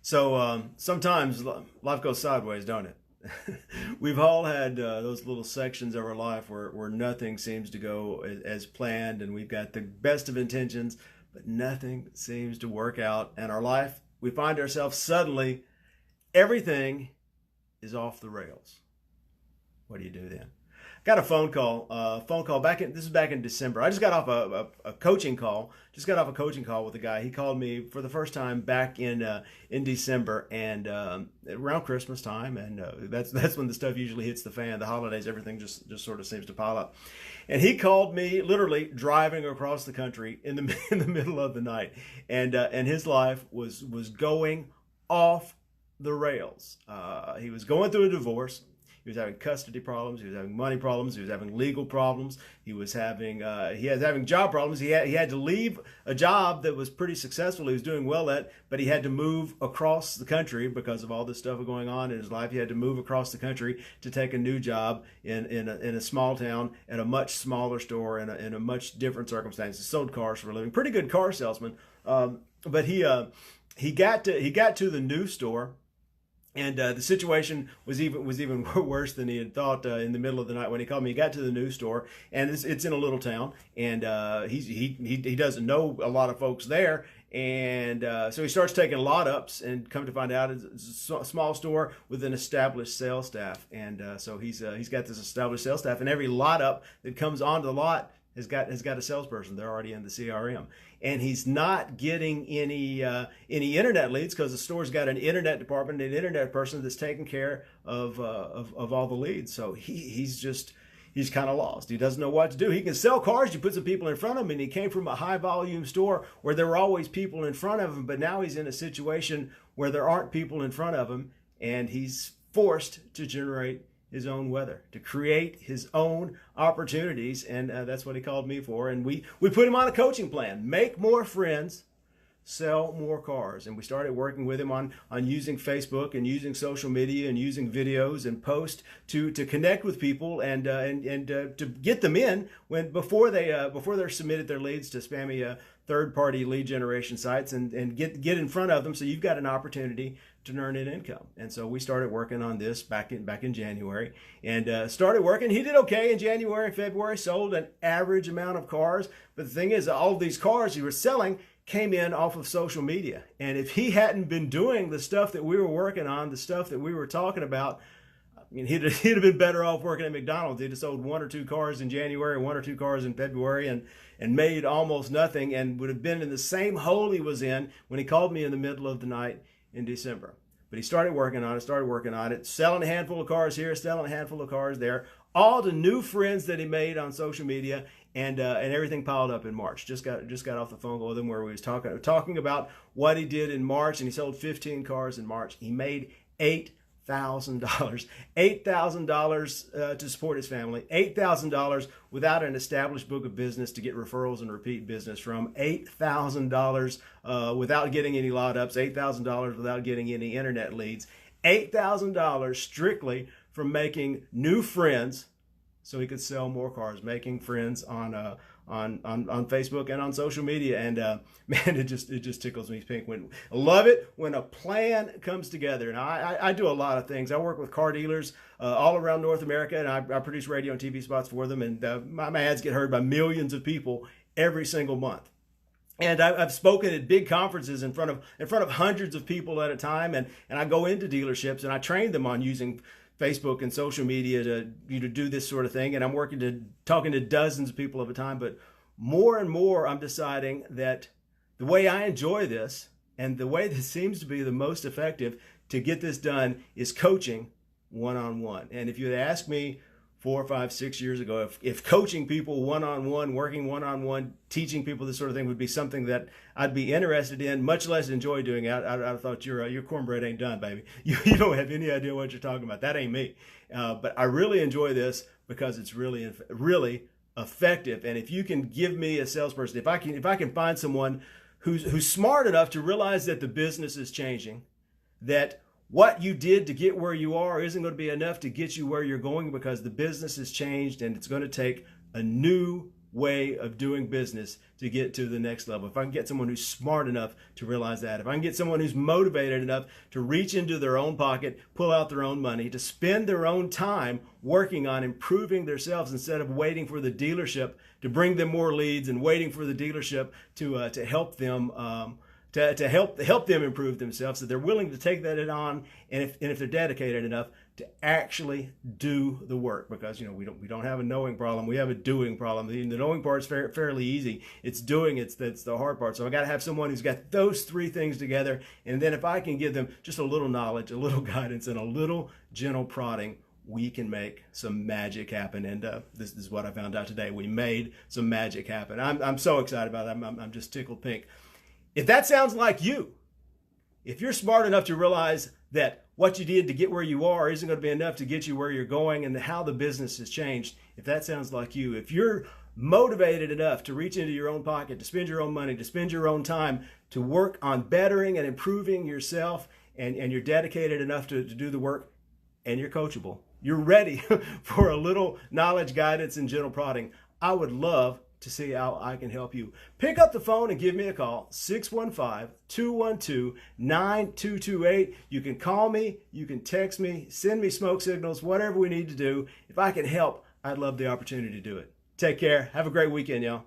So sometimes life goes sideways, don't it? We've all had those little sections of our life where nothing seems to go as planned, and we've got the best of intentions, but nothing seems to work out. And our life, we find ourselves suddenly, everything is off the rails. What do you do then? Got a phone call back in, this is back in December. I just got off a coaching call, with a guy. He called me for the first time back in December, and around Christmas time, and that's when the stuff usually hits the fan. The holidays, everything just sort of seems to pile up. And he called me literally driving across the country in the middle of the night, and his life was going off the rails. He was going through a divorce. He was having custody problems. He was having money problems. He was having legal problems. He was having job problems. He had to leave a job that was pretty successful. He was doing well at, but he had to move across the country because of all this stuff going on in his life. He had to move across the country to take a new job in a small town at a much smaller store in a much different circumstance. He sold cars for a living. Pretty good car salesman. But he got to the new store. And the situation was even worse than he had thought in the middle of the night when he called me. He got to the news store, and it's in a little town, and he doesn't know a lot of folks there, and so he starts taking lot ups, and come to find out it's a small store with an established sales staff, and so he's got this established sales staff, and every lot up that comes onto the lot has got a salesperson. They're already in the CRM, and he's not getting any internet leads because the store's got an internet department, an internet person that's taking care of all the leads. So he's kind of lost. He doesn't know what to do. He can sell cars. You put some people in front of him, and he came from a high volume store where there were always people in front of him, but now he's in a situation where there aren't people in front of him, and he's forced to generate his own weather, to create his own opportunities, and that's what he called me for. And we put him on a coaching plan: make more friends, sell more cars. And we started working with him on using Facebook and using social media and using videos and posts to connect with people and to get them in before they're submitted their leads to spammy third-party lead generation sites, and get in front of them so you've got an opportunity to earn an income. And so we started working on this back in January, and started working. He did okay in January and February, sold an average amount of cars. But the thing is, all of these cars he was selling came in off of social media. And if he hadn't been doing the stuff that we were working on, the stuff that we were talking about, I mean, he'd have been better off working at McDonald's. He'd have sold one or two cars in January, one or two cars in February, and made almost nothing, and would have been in the same hole he was in when he called me in the middle of the night in December. But he started working on it, selling a handful of cars here, selling a handful of cars there, all the new friends that he made on social media, and everything piled up in March. Just got off the phone with him where we was talking about what he did in March, and he sold 15 cars in March. He made $8,000 to support his family, $8,000 without an established book of business to get referrals and repeat business from, $8,000 without getting any lot ups, $8,000 without getting any internet leads, $8,000 strictly from making new friends so he could sell more cars, making friends on Facebook and on social media. And man, it just tickles me pink. I love it when a plan comes together. And I do a lot of things. I work with car dealers all around North America, and I produce radio and TV spots for them. And my ads get heard by millions of people every single month. And I've spoken at big conferences in front of hundreds of people at a time. And I go into dealerships and I train them on using Facebook and social media to do this sort of thing. And I'm talking to dozens of people at a time. But more and more, I'm deciding that the way I enjoy this and the way that seems to be the most effective to get this done is coaching one-on-one. And if you had asked me 4, 5, 6 years ago, if coaching people one-on-one, working one-on-one, teaching people this sort of thing would be something that I'd be interested in, much less enjoy doing it, I thought your cornbread ain't done, baby. You don't have any idea what you're talking about. That ain't me. But I really enjoy this because it's really effective. And if you can give me a salesperson, if I can find someone who's smart enough to realize that the business is changing, that what you did to get where you are isn't going to be enough to get you where you're going because the business has changed, and it's going to take a new way of doing business to get to the next level. If I can get someone who's smart enough to realize that, if I can get someone who's motivated enough to reach into their own pocket, pull out their own money, to spend their own time working on improving themselves instead of waiting for the dealership to bring them more leads and waiting for the dealership to help them to help them improve themselves, so they're willing to take that on, and if they're dedicated enough to actually do the work, because we don't have a knowing problem, we have a doing problem. The knowing part's fairly easy. It's doing, that's the hard part. So I got to have someone who's got those three things together, and then if I can give them just a little knowledge, a little guidance, and a little gentle prodding, we can make some magic happen. And this is what I found out today. We made some magic happen. I'm so excited about it. I'm just tickled pink. If that sounds like you, if you're smart enough to realize that what you did to get where you are isn't going to be enough to get you where you're going, and how the business has changed, if that sounds like you, if you're motivated enough to reach into your own pocket, to spend your own money, to spend your own time, to work on bettering and improving yourself, and you're dedicated enough to do the work, and you're coachable, you're ready for a little knowledge, guidance, and gentle prodding, I would love to see how I can help you. Pick up the phone and give me a call, 615-212-9228. You can call me, you can text me, send me smoke signals, whatever we need to do. If I can help, I'd love the opportunity to do it. Take care. Have a great weekend, y'all.